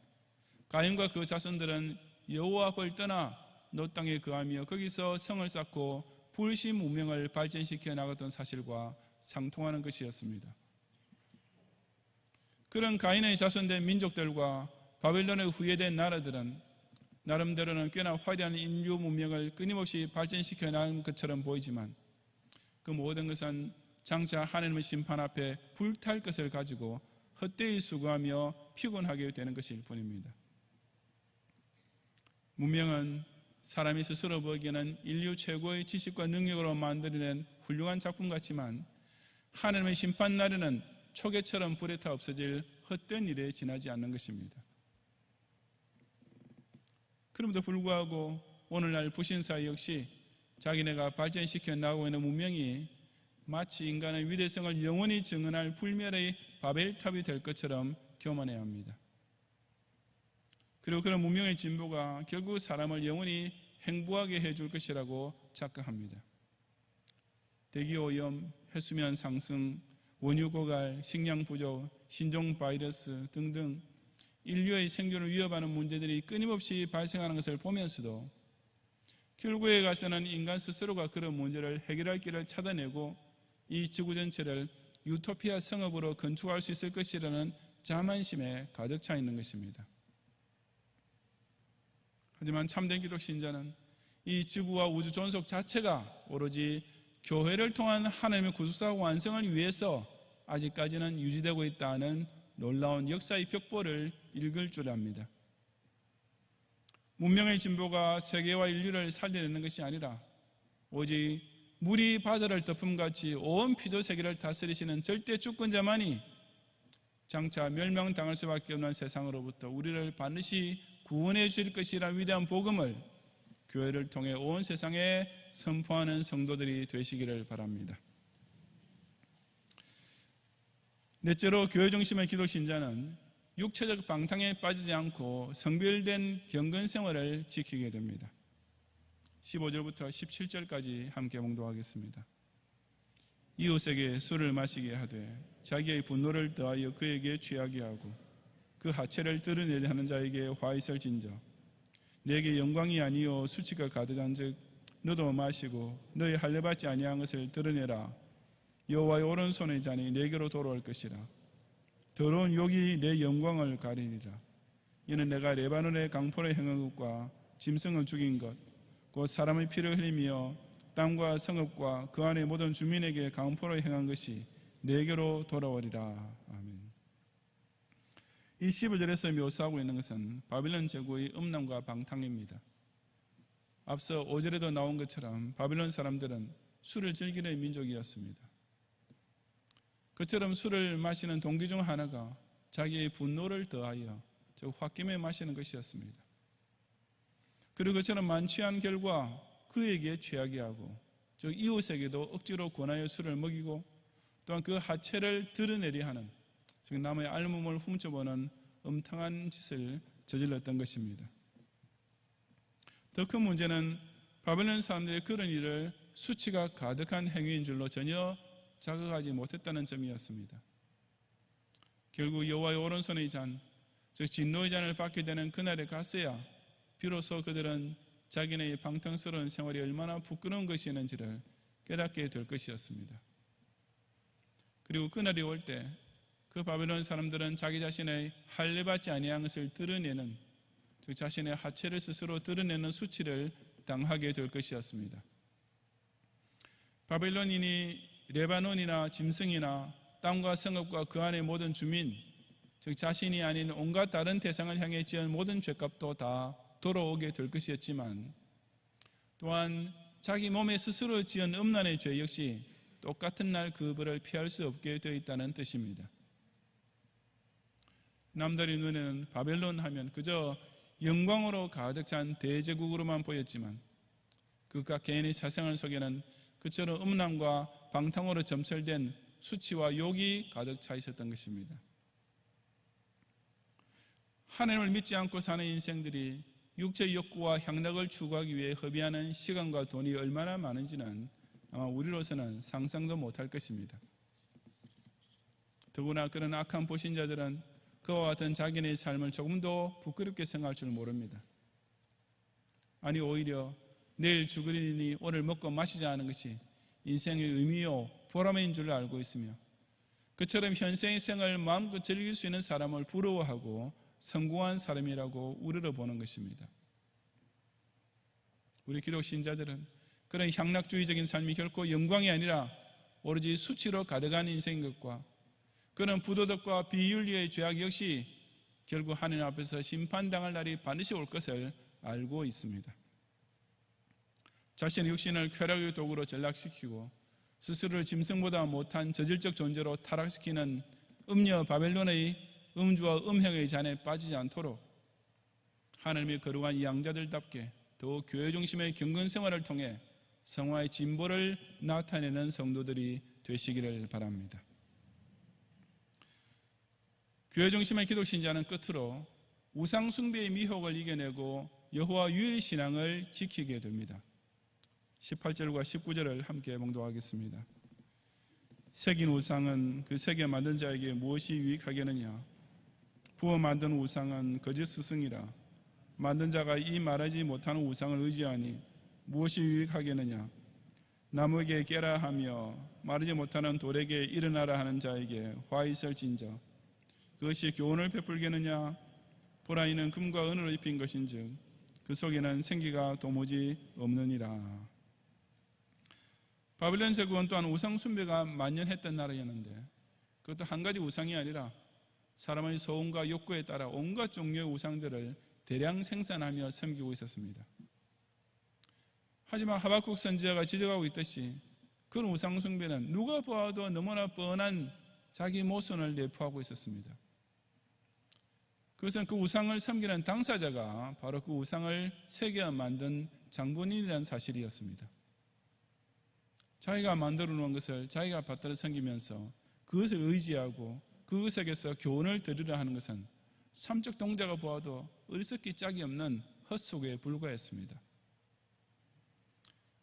가인과 그 자손들은 여호와 앞을 떠나 노 땅에 거하며 거기서 성을 쌓고 불신 문명을 발전시켜 나갔던 사실과 상통하는 것이었습니다. 그런 가인의 자손된 민족들과 바벨론에 후예된 나라들은 나름대로는 꽤나 화려한 인류 문명을 끊임없이 발전시켜 나간 것처럼 보이지만 그 모든 것은 장차 하나님의 심판 앞에 불탈 것을 가지고 헛되이 수고하며 피곤하게 되는 것일 뿐입니다. 문명은 사람이 스스로 보기에는 인류 최고의 지식과 능력으로 만들어낸 훌륭한 작품 같지만 하나님의 심판 날에는 초계처럼 불에 타 없어질 헛된 일에 지나지 않는 것입니다. 그럼에도 불구하고 오늘날 부신사회 역시 자기네가 발전시켜 나가고 있는 문명이 마치 인간의 위대성을 영원히 증언할 불멸의 바벨탑이 될 것처럼 교만해야 합니다. 그리고 그런 문명의 진보가 결국 사람을 영원히 행복하게 해줄 것이라고 착각합니다. 대기오염, 해수면 상승, 원유 고갈, 식량 부족, 신종 바이러스 등등 인류의 생존을 위협하는 문제들이 끊임없이 발생하는 것을 보면서도 결국에 가서는 인간 스스로가 그런 문제를 해결할 길을 찾아내고 이 지구 전체를 유토피아 성읍으로 건축할 수 있을 것이라는 자만심에 가득 차 있는 것입니다. 하지만 참된 기독 신자는 이 지구와 우주 존속 자체가 오로지 교회를 통한 하나님의 구속사 완성을 위해서 아직까지는 유지되고 있다는 놀라운 역사의 벽보를 읽을 줄 압니다. 문명의 진보가 세계와 인류를 살려내는 것이 아니라 오직 물이 바다를 덮음같이 온 피조 세계를 다스리시는 절대 주권자만이 장차 멸망당할 수밖에 없는 세상으로부터 우리를 반드시 구원해 주실 것이라는 위대한 복음을 교회를 통해 온 세상에 선포하는 성도들이 되시기를 바랍니다. 넷째로 교회 중심의 기독 신자는 육체적 방탕에 빠지지 않고 성별된 경건 생활을 지키게 됩니다. 15절부터 17절까지 함께 봉독하겠습니다. 이웃에게 술을 마시게 하되 자기의 분노를 더하여 그에게 취하게 하고 그 하체를 드러내려 하는 자에게 화 있을 진저 내게 영광이 아니요 수치가 가득한 즉 너도 마시고 너의 할례받지 아니한 것을 드러내라. 여호와의 오른손의 잔이 내게로 돌아올 것이라. 더러운 욕이 내 영광을 가리리라. 이는 내가 레바논의 강포를 행한 것과 짐승을 죽인 것 곧 사람의 피를 흘리며 땅과 성읍과 그 안의 모든 주민에게 강포를 행한 것이 내게로 돌아오리라. 아멘. 이 15절에서 묘사하고 있는 것은 바빌론 제국의 음란과 방탕입니다. 앞서 5절에도 나온 것처럼 바빌론 사람들은 술을 즐기는 민족이었습니다. 그처럼 술을 마시는 동기 중 하나가 자기의 분노를 더하여 즉 홧김에 마시는 것이었습니다. 그리고 그처럼 만취한 결과 그에게 취하게 하고 즉 이웃에게도 억지로 권하여 술을 먹이고 또한 그 하체를 드러내려 하는 즉 남의 알몸을 훔쳐보는 음탕한 짓을 저질렀던 것입니다. 더 큰 문제는 바벨론 사람들의 그런 일을 수치가 가득한 행위인 줄로 전혀 자각하지 못했다는 점이었습니다. 결국 여호와의 오른손의 잔, 즉 진노의 잔을 받게 되는 그날에 갔어야 비로소 그들은 자기네의 방탕스러운 생활이 얼마나 부끄러운 것이었는지를 깨닫게 될 것이었습니다. 그리고 그날이 올 때 그 바벨론 사람들은 자기 자신의 할례받지 아니한 것을 드러내는, 즉 자신의 하체를 스스로 드러내는 수치를 당하게 될 것이었습니다. 바벨론인이 레바논이나 짐승이나 땅과 성읍과 그 안의 모든 주민, 즉 자신이 아닌 온갖 다른 대상을 향해 지은 모든 죄값도 다 돌아오게 될 것이었지만, 또한 자기 몸에 스스로 지은 음란의 죄 역시 똑같은 날 그 벌을 피할 수 없게 되어 있다는 뜻입니다. 남들의 눈에는 바벨론 하면 그저 영광으로 가득 찬 대제국으로만 보였지만, 그가 개인의 사생활 속에는 그처럼 음란과 방탕으로 점철된 수치와 욕이 가득 차 있었던 것입니다. 하나님을 믿지 않고 사는 인생들이 육체의 욕구와 향락을 추구하기 위해 허비하는 시간과 돈이 얼마나 많은지는 아마 우리로서는 상상도 못할 것입니다. 더구나 그런 악한 보신자들은 그와 같은 자기네의 삶을 조금도 부끄럽게 생각할 줄 모릅니다. 아니 오히려 내일 죽으리니 오늘 먹고 마시자 하는 것이 인생의 의미요 보람인 줄 알고 있으며, 그처럼 현생의 생을 마음껏 즐길 수 있는 사람을 부러워하고 성공한 사람이라고 우러러보는 것입니다. 우리 기독 신자들은 그런 향락주의적인 삶이 결코 영광이 아니라 오로지 수치로 가득한 인생인 것과, 그런 부도덕과 비윤리의 죄악 역시 결국 하나님 앞에서 심판당할 날이 반드시 올 것을 알고 있습니다. 자신의 육신을 쾌락의 도구로 전락시키고 스스로를 짐승보다 못한 저질적 존재로 타락시키는 음녀 바벨론의 음주와 음행의 잔에 빠지지 않도록 하나님의 거룩한 양자들답게 더욱 교회 중심의 경건 생활을 통해 성화의 진보를 나타내는 성도들이 되시기를 바랍니다. 교회 중심의 기독 신자는 끝으로 우상 숭배의 미혹을 이겨내고 여호와 유일 신앙을 지키게 됩니다. 18절과 19절을 함께 봉독하겠습니다. 새긴 우상은 그 새겨 만든 자에게 무엇이 유익하겠느냐? 부어 만든 우상은 거짓 스승이라. 만든 자가 이 말하지 못하는 우상을 의지하니 무엇이 유익하겠느냐? 나무에게 깨라 하며 마르지 못하는 돌에게 일어나라 하는 자에게 화 있을진저 그것이 교훈을 베풀겠느냐? 보라 이는 금과 은으로 입힌 것인즉 그 속에는 생기가 도무지 없느니라. 바벨론 제국은 또한 우상 숭배가 만연했던 나라였는데, 그것도 한 가지 우상이 아니라 사람의 소원과 욕구에 따라 온갖 종류의 우상들을 대량 생산하며 섬기고 있었습니다. 하지만 하박국 선지자가 지적하고 있듯이 그런 우상 숭배는 누가 보아도 너무나 뻔한 자기 모순을 내포하고 있었습니다. 그것은 그 우상을 섬기는 당사자가 바로 그 우상을 새겨 만든 장본인이라는 사실이었습니다. 자기가 만들어 놓은 것을 자기가 받들어 섬기면서 그것을 의지하고 그것에게서 교훈을 들으려 하는 것은 삼적 동자가 보아도 어리석기 짝이 없는 헛소리에 불과했습니다.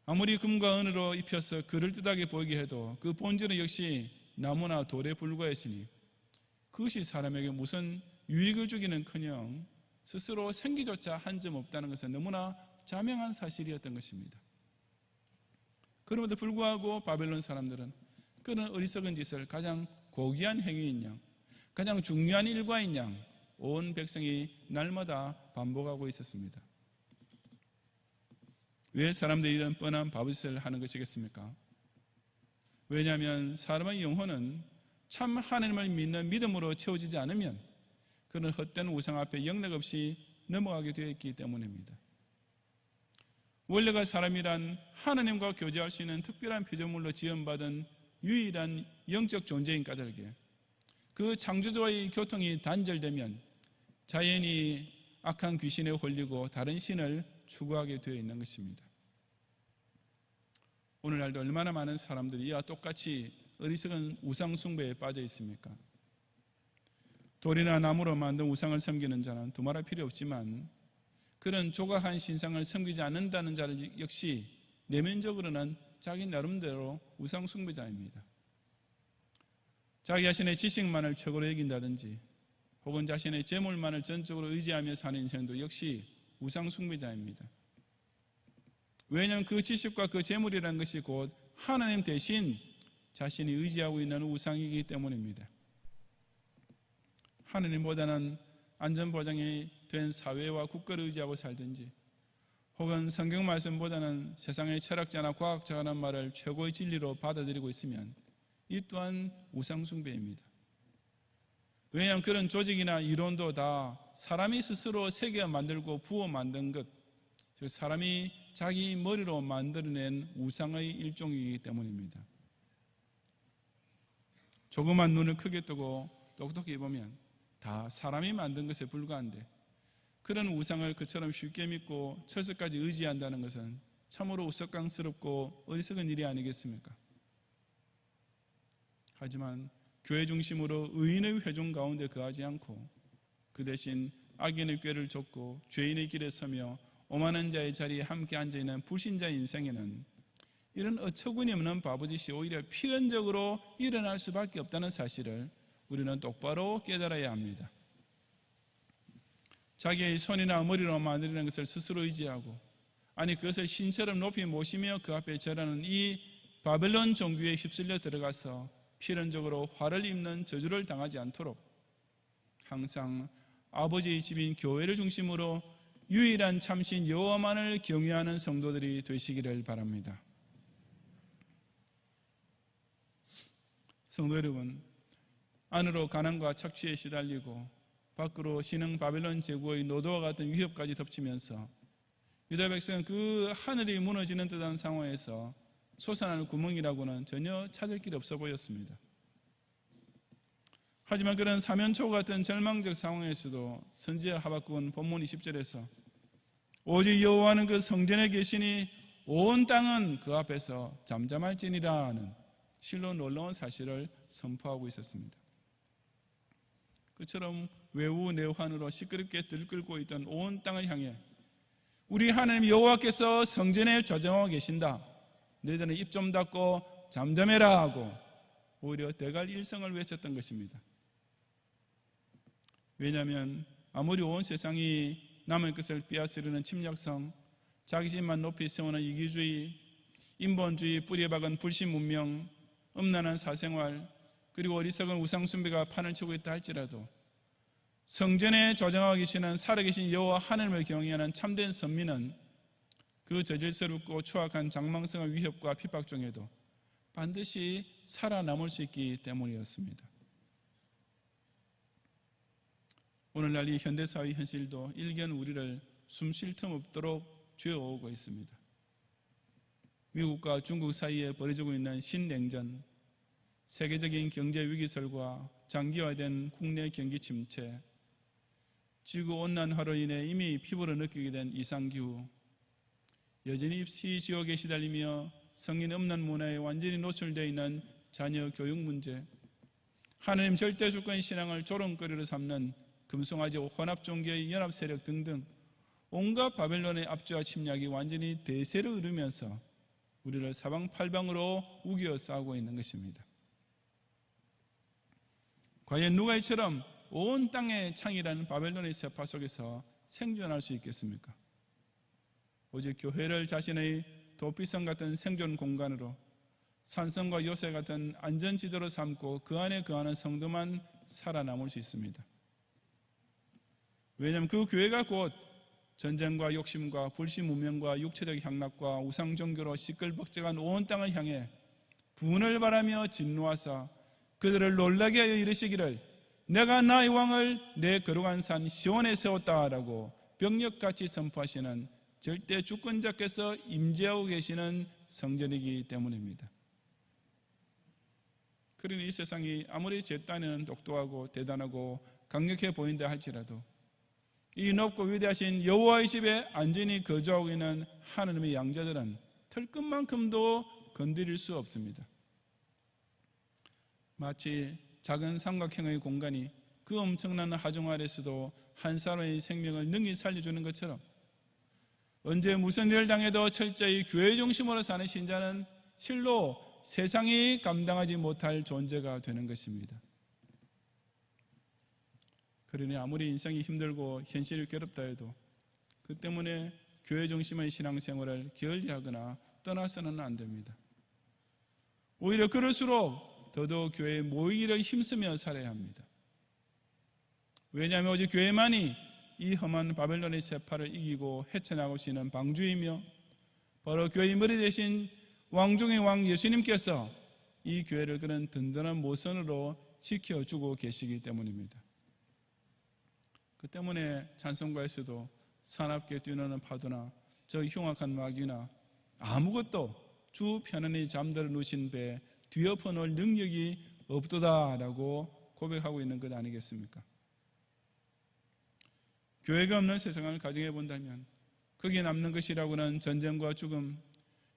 아무리 금과 은으로 입혀서 그럴듯하게 보이게 해도 그 본질은 역시 나무나 돌에 불과했으니 그것이 사람에게 무슨 유익을 주기는커녕 스스로 생기조차 한 점 없다는 것은 너무나 자명한 사실이었던 것입니다. 그럼에도 불구하고 바벨론 사람들은 그런 어리석은 짓을 가장 고귀한 행위인 양, 가장 중요한 일과인 양 온 백성이 날마다 반복하고 있었습니다. 왜 사람들이 이런 뻔한 바보짓을 하는 것이겠습니까? 왜냐하면 사람의 영혼은 참 하나님을 믿는 믿음으로 채워지지 않으면 그런 헛된 우상 앞에 영락 없이 넘어가게 되어 있기 때문입니다. 원래가 사람이란 하나님과 교제할 수 있는 특별한 피조물로 지음받은 유일한 영적 존재인 까닭에 그 창조주와의 교통이 단절되면 자연히 악한 귀신에 홀리고 다른 신을 추구하게 되어 있는 것입니다. 오늘날도 얼마나 많은 사람들이 이와 똑같이 어리석은 우상 숭배에 빠져 있습니까? 돌이나 나무로 만든 우상을 섬기는 자는 두말할 필요 없지만 그런 조각한 신상을 섬기지 않는다는 자를 역시 내면적으로는 자기 나름대로 우상 숭배자입니다. 자기 자신의 지식만을 최고로 여긴다든지 혹은 자신의 재물만을 전적으로 의지하며 사는 인생도 역시 우상 숭배자입니다. 왜냐하면 그 지식과 그 재물이라는 것이 곧 하나님 대신 자신이 의지하고 있는 우상이기 때문입니다. 하느님보다는 안전보장이 된 사회와 국가를 의지하고 살든지, 혹은 성경 말씀보다는 세상의 철학자나 과학자가 하는 말을 최고의 진리로 받아들이고 있으면 이 또한 우상숭배입니다. 왜냐하면 그런 조직이나 이론도 다 사람이 스스로 새겨 만들고 부어 만든 것, 즉 사람이 자기 머리로 만들어낸 우상의 일종이기 때문입니다. 조그만 눈을 크게 뜨고 똑똑히 보면 다 사람이 만든 것에 불과한데, 그런 우상을 그처럼 쉽게 믿고 철석까지 의지한다는 것은 참으로 우스꽝스럽고 어리석은 일이 아니겠습니까? 하지만 교회 중심으로 의인의 회중 가운데 거하지 않고 그 대신 악인의 꾀를 쫓고 죄인의 길에 서며 오만한 자의 자리에 함께 앉아있는 불신자의 인생에는 이런 어처구니 없는 바보짓이 오히려 필연적으로 일어날 수밖에 없다는 사실을 우리는 똑바로 깨달아야 합니다. 자기의 손이나 머리로 만들어낸 것을 스스로 의지하고, 아니 그것을 신처럼 높이 모시며 그 앞에 절하는 이 바벨론 종교에 휩쓸려 들어가서 필연적으로 화를 입는 저주를 당하지 않도록 항상 아버지의 집인 교회를 중심으로 유일한 참신 여호와만을 경외하는 성도들이 되시기를 바랍니다. 성도 여러분, 안으로 가난과 착취에 시달리고 밖으로 신흥 바벨론 제국의 노도와 같은 위협까지 덮치면서 유다 백성은 그 하늘이 무너지는 듯한 상황에서 솟아나는 구멍이라고는 전혀 찾을 길이 없어 보였습니다. 하지만 그런 사면초 같은 절망적 상황에서도 선지자 하박국은 본문 20절에서 오직 여호와는 그 성전에 계시니 온 땅은 그 앞에서 잠잠할지니라 하는 실로 놀라운 사실을 선포하고 있었습니다. 그처럼 외우 내환으로 시끄럽게 들끓고 있던 온 땅을 향해 우리 하나님 여호와께서 성전에 좌정하고 계신다, 너희들은 입 좀 닫고 잠잠해라 하고 오히려 대갈일성을 외쳤던 것입니다. 왜냐하면 아무리 온 세상이 남의 것을 빼앗으려는 침략성, 자기심만 높이 세우는 이기주의, 인본주의 뿌리에 박은 불신 문명, 음란한 사생활, 그리고 어리석은 우상숭배가 판을 치고 있다 할지라도 성전에 좌정하고 계시는 살아계신 여호와 하나님을 경외하는 참된 선민은 그 저질스럽고 추악한 장망성의 위협과 핍박 중에도 반드시 살아남을 수 있기 때문이었습니다. 오늘날 이 현대사회 현실도 일견 우리를 숨 쉴 틈 없도록 죄어오고 있습니다. 미국과 중국 사이에 벌어지고 있는 신냉전, 세계적인 경제 위기설과 장기화된 국내 경기 침체, 지구온난화로 인해 이미 피부로 느끼게 된 이상기후, 여전히 시지옥에 시달리며 성인 음란 문화에 완전히 노출되어 있는 자녀 교육 문제, 하나님 절대 주권 신앙을 조롱거리로 삼는 금송아지 혼합 종교의 연합 세력 등등 온갖 바벨론의 압제와 침략이 완전히 대세를 이루면서 우리를 사방팔방으로 우겨 싸고 있는 것입니다. 과연 누가 이처럼 온 땅의 창이라는 바벨론의 세파 속에서 생존할 수 있겠습니까? 오직 교회를 자신의 도피성 같은 생존 공간으로, 산성과 요새 같은 안전지대로 삼고 그 안에 거하는 성도만 살아남을 수 있습니다. 왜냐하면 그 교회가 곧 전쟁과 욕심과 불신 문명과 육체적 향락과 우상 종교로 시끌벅적한 온 땅을 향해 분을 바라며 진노하사 그들을 놀라게 하여 이르시기를 내가 나의 왕을 내 거룩한 산 시온에 세웠다라고 병력같이 선포하시는 절대 주권자께서 임재하고 계시는 성전이기 때문입니다. 그러니 이 세상이 아무리 제 딴에는 똑똑하고 대단하고 강력해 보인다 할지라도 이 높고 위대하신 여호와의 집에 안전히 거주하고 있는 하나님의 양자들은 털끝만큼도 건드릴 수 없습니다. 마치 작은 삼각형의 공간이 그 엄청난 하중 아래서도 한 사람의 생명을 능히 살려주는 것처럼 언제 무슨 일을 당해도 철저히 교회 중심으로 사는 신자는 실로 세상이 감당하지 못할 존재가 되는 것입니다. 그러니 아무리 인생이 힘들고 현실이 괴롭다 해도 그 때문에 교회 중심의 신앙생활을 게을리하거나 떠나서는 안 됩니다. 오히려 그럴수록 더더욱 교회에 모이기를 힘쓰며 살아야 합니다. 왜냐하면 오직 교회만이 이 험한 바벨론의 세파를 이기고 헤쳐나갈 수 있는 방주이며 바로 교회의 머리 대신 왕 중의 왕 예수님께서 이 교회를 그런 든든한 모선으로 지켜주고 계시기 때문입니다. 그 때문에 찬송가에서도 사납게 뛰노는 파도나 저 흉악한 마귀나 아무것도 주 편안히 잠들어 누신 배 뒤엎어 놓을 능력이 없도다라고 고백하고 있는 것 아니겠습니까? 교회가 없는 세상을 가정해 본다면 거기에 남는 것이라고는 전쟁과 죽음,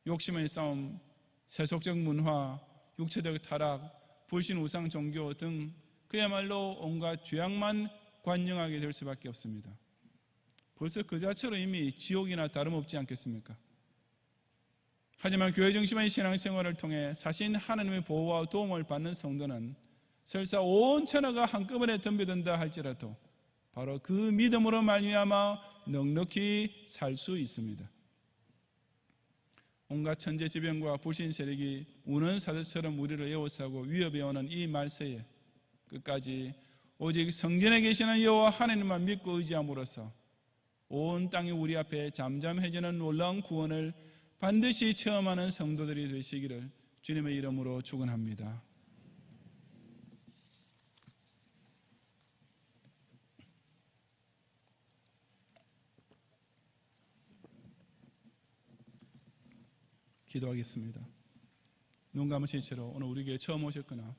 욕심의 싸움, 세속적 문화, 육체적 타락, 불신 우상 종교 등 그야말로 온갖 죄악만 관영하게 될 수밖에 없습니다. 벌써 그 자체로 이미 지옥이나 다름없지 않겠습니까? 하지만 교회 중심의 신앙생활을 통해 사신 하나님의 보호와 도움을 받는 성도는 설사 온 천하가 한꺼번에 덤벼든다 할지라도 바로 그 믿음으로 말미암아 넉넉히 살 수 있습니다. 온갖 천재지변과 불신 세력이 우는 사자처럼 우리를 에워싸고 위협해오는 이 말세에 끝까지 오직 성전에 계시는 여호와 하나님만 믿고 의지함으로써 온 땅이 우리 앞에 잠잠해지는 놀라운 구원을 반드시 체험하는 성도들이 되시기를 주님의 이름으로 축원합니다. 기도하겠습니다. 눈 감으신 채로 오늘 우리 교회 처음 오셨거나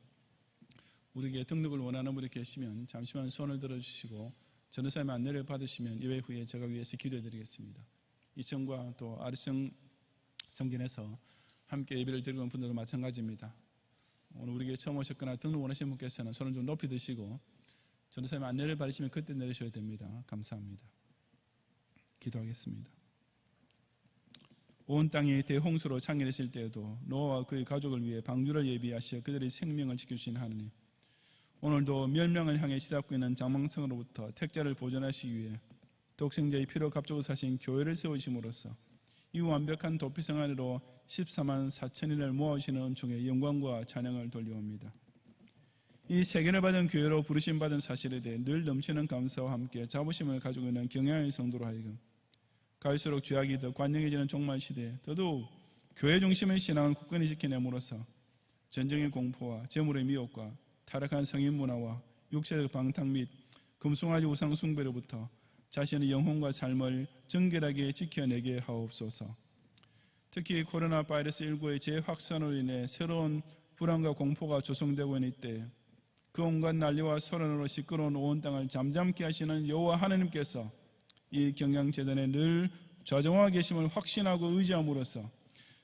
우리 교회 등록을 원하는 분이 계시면 잠시만 손을 들어주시고 전도사님의 안내를 받으시면 예배 후에 제가 위해서 기도해드리겠습니다. 이천과 또 아르청 성전에서 함께 예배를 드리는 분들도 마찬가지입니다. 오늘 우리 교회 처음 오셨거나 등록 원하시는 분께서는 손을 좀 높이 드시고 전도사님의 안내를 받으시면 그때 내리셔야 됩니다. 감사합니다. 기도하겠습니다. 온 땅이 대홍수로 창렬했을 때에도 노아와 그의 가족을 위해 방주를 예비하시어 그들의 생명을 지켜주신 하느님, 오늘도 멸망을 향해 시답고 있는 장망성으로부터 택자를 보존하시기 위해 독생자의 피로 값주고 사신 교회를 세우심으로써 이 완벽한 도피성 안으로 14만 4천인을 모아주시는 은총에 영광과 찬양을 돌려옵니다. 이 세계를 받은 교회로 부르심받은 사실에 대해 늘 넘치는 감사와 함께 자부심을 가지고 있는 경향의 성도로 하여금 갈수록 죄악이 더 관영해지는 종말 시대에 더더욱 교회 중심의 신앙을 굳건히 지켜냄으로써 전쟁의 공포와 재물의 미혹과 타락한 성인 문화와 육체적 방탕 및 금송아지 우상 숭배로부터 자신의 영혼과 삶을 정결하게 지켜내게 하옵소서. 특히 코로나 바이러스 19의 재확산으로 인해 새로운 불안과 공포가 조성되고 있는 이때 그 온갖 난리와 소란으로 시끄러운 온 땅을 잠잠케 하시는 여호와 하나님께서 이 경양재단에 늘 좌정화 계심을 확신하고 의지함으로써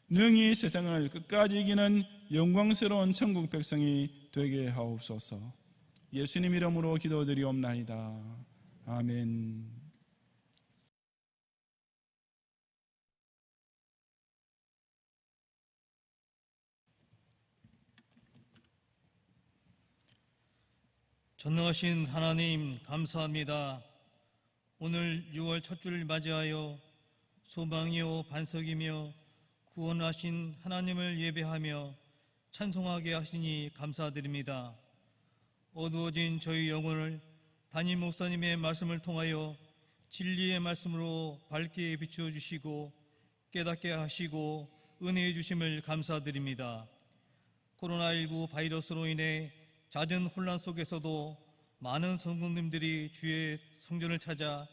능히 세상을 끝까지 이기는 영광스러운 천국 백성이 되게 하옵소서. 예수님 이름으로 기도드리옵나이다. 아멘. 전능하신 하나님 감사합니다. 오늘 6월 첫 주를 맞이하여 소망이요 반석이며 구원하신 하나님을 예배하며 찬송하게 하시니 감사드립니다. 어두워진 저희 영혼을 담임 목사님의 말씀을 통하여 진리의 말씀으로 밝게 비추어 주시고 깨닫게 하시고 은혜해 주심을 감사드립니다. 코로나19 바이러스로 인해 잦은 혼란 속에서도 많은 성도님들이 주의 성전을 찾아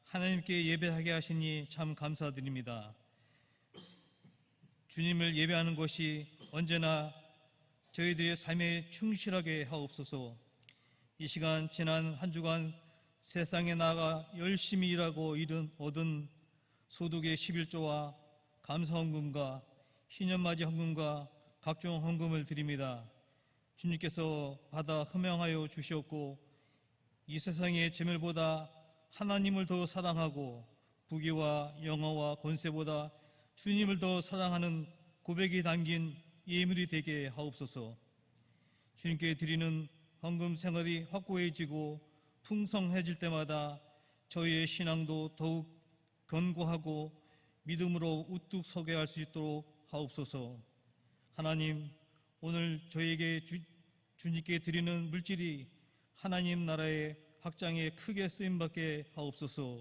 하나님께 예배하게 하시니 참 감사드립니다. 주님을 예배하는 것이 언제나 저희들의 삶에 충실하게 하옵소서. 이 시간 지난 한 주간 세상에 나가 열심히 일하고 얻은 소득의 11조와 감사헌금과 신년맞이 헌금과 각종 헌금을 드립니다. 주님께서 받아 흠양하여 주시었고 이 세상의 재물보다 하나님을 더 사랑하고 부귀와 영화와 권세보다 주님을 더 사랑하는 고백이 담긴 예물이 되게 하옵소서. 주님께 드리는 헌금 생활이 확고해지고 풍성해질 때마다 저희의 신앙도 더욱 견고하고 믿음으로 우뚝 서게 할 수 있도록 하옵소서. 하나님, 오늘 저희에게 주님께 드리는 물질이 하나님 나라의 확장에 크게 쓰임받게 하옵소서.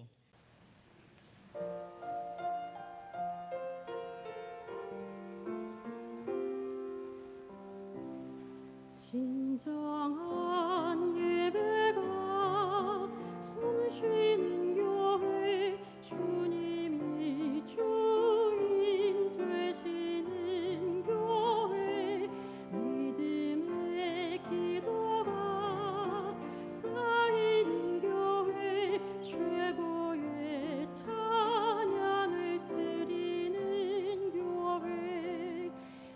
진정한 예배가 숨쉬는 교회, 주님이 주인 되시는 교회, 믿음의 기도가 쌓이는 교회, 최고의 찬양을 드리는 교회,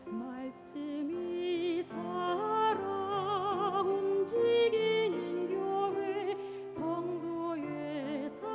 말씀이 살아 움직이는 교회, 성도의 삶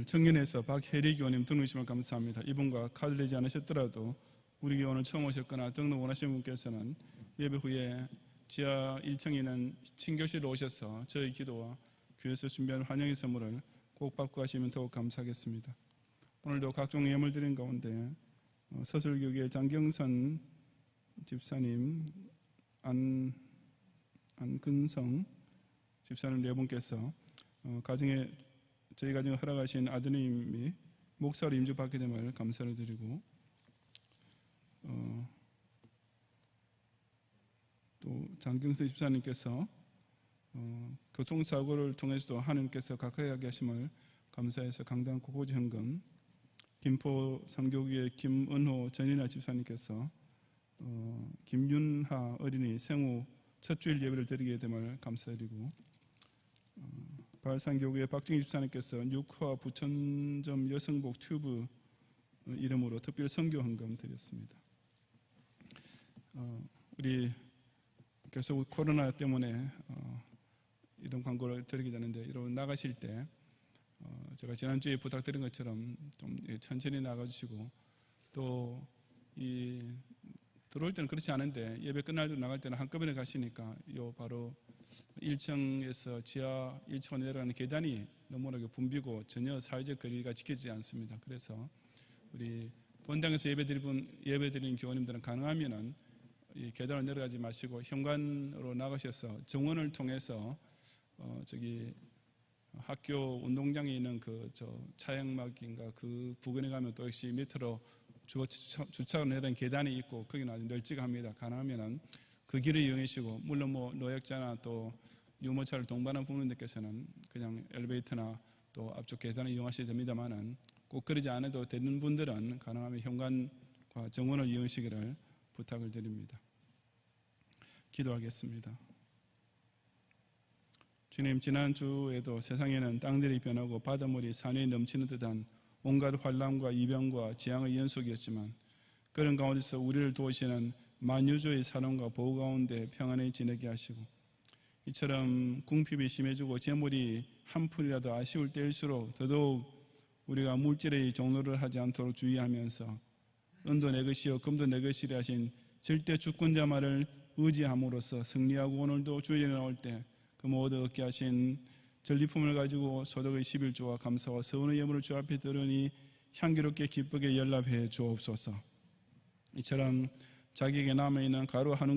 오늘 청년에서 박혜리 교원님 등록이심을 감사합니다. 이분과 카드 되지 않으셨더라도 우리 교회 오늘 처음 오셨거나 등록 원하시는 분께서는 예배 후에 지하 1층에 있는 친교실로 오셔서 저희 기도와 교회에서 준비한 환영의 선물을 꼭 받고 가시면 더욱 감사하겠습니다. 오늘도 각종 예물 드린 가운데 서술교계 장경선 집사님, 안근성 집사님 네 분께서 저희 가정에 허락하신 아드님이 목사로 임직받게 됨을 감사를 드리고, 또 장경선 집사님께서 교통사고를 통해서도 하나님께서 가까이 하게 하심을 감사해서 강당 고고지 현금, 김포 삼교구의 김은호 전인아 집사님께서 김윤하 어린이 생후 첫 주일 예배를 드리게 됨을 감사드리고, 발산교구의 박정희 집사님께서 육화 부천점 여성복 튜브 이름으로 특별 선교 헌금 드렸습니다. 우리 계속 코로나 때문에 이런 광고를 드리게 되는데, 여러분 나가실 때 제가 지난주에 부탁드린 것처럼 좀 천천히 나가주시고, 또 들어올 때는 그렇지 않은데 예배 끝날 때 나갈 때는 한꺼번에 가시니까 바로 1층에서 지하 1층으로 내려가는 계단이 너무나게 붐비고 전혀 사회적 거리가 지켜지지 않습니다. 그래서 우리 본당에서 예배드리는 교우님들은 가능하면은 이 계단을 내려가지 마시고 현관으로 나가셔서 정원을 통해서 학교 운동장에 있는 차양막인가 그 부근에 가면 또 역시 밑으로 주차로 내려는 계단이 있고 거기는 아주 널찍합니다. 가능하면은 그 길을 이용하시고, 물론 노약자나 또 유모차를 동반한 부모님들께서는 그냥 엘리베이터나 또 앞쪽 계단을 이용하셔야 됩니다만은, 꼭 그러지 않아도 되는 분들은 가능하면 현관과 정원을 이용하시기를 부탁을 드립니다. 기도하겠습니다. 주님, 지난주에도 세상에는 땅들이 변하고 바닷물이 산에 넘치는 듯한 온갖 환란과 이병과 재앙의 연속이었지만, 그런 가운데서 우리를 도우시는 만유조의 사랑과 보호 가운데 평안히 지내게 하시고, 이처럼 궁핍이 심해지고 재물이 한 푼이라도 아쉬울 때일수록 더더욱 우리가 물질의 종로를 하지 않도록 주의하면서 은도 내 것이요 금도 내 것이라 하신 절대 주권자 말을 의지함으로써 승리하고, 오늘도 주일에 나올 때 그 모두 얻게 하신 전리품을 가지고 소득의 11조와 감사와 서운의 예물을 주 앞에 드러니 향기롭게 기쁘게 연락해 주옵소서. 이처럼 자기에게 남아있는 가루 한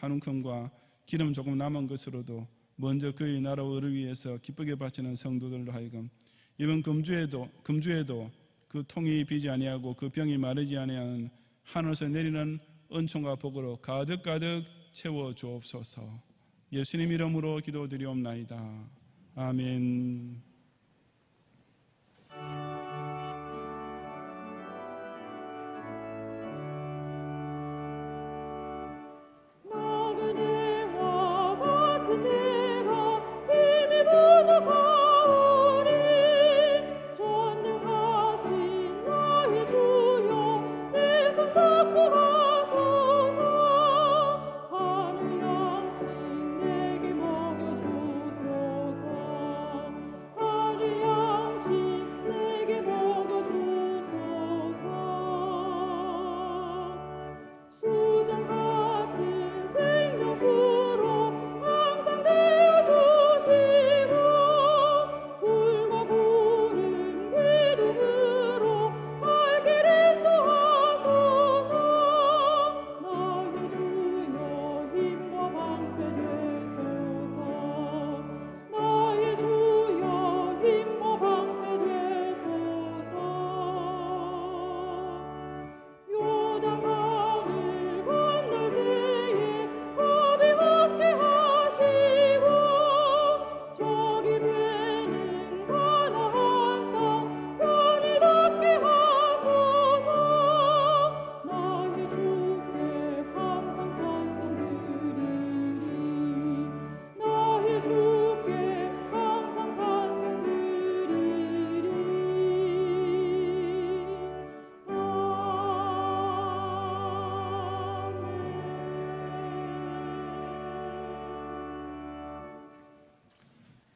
움큼과 기름 조금 남은 것으로도 먼저 그의 나라와 의를 위해서 기쁘게 바치는 성도들로 하여금 이번 금주에도 그 통이 비지 아니하고 그 병이 마르지 아니하는 하늘에서 내리는 은총과 복으로 가득 채워 주옵소서. 예수님 이름으로 기도드리옵나이다. 아멘. 나그네와 같은 내가 힘이 부족하오니 전능하신 나의 주여 내 손 잡고 가소서. 하늘 양식 내게 먹여주소서.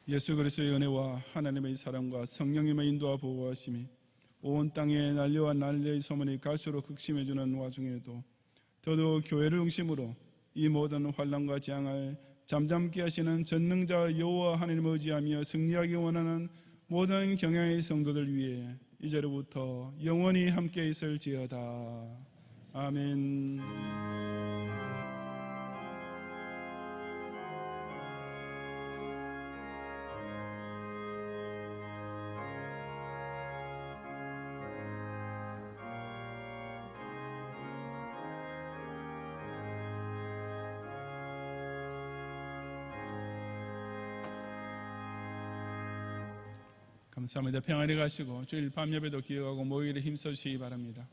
예수 그리스도의 은혜와 하나님의 사랑과 성령님의 인도와 보호하심이 온 땅에 난리와 난리의 소문이 갈수록 극심해지는 와중에도 더더욱 교회를 중심으로 이 모든 환난과 재앙을 잠잠케 하시는 전능자 여호와 하나님을 의지하며 승리하기 원하는 모든 경향의 성도들 위해 이제로부터 영원히 함께 있을지어다. 아멘. 감사합니다. 평안히 가시고 주일 밤 예배도 기억하고 목요일에 힘써주시기 바랍니다.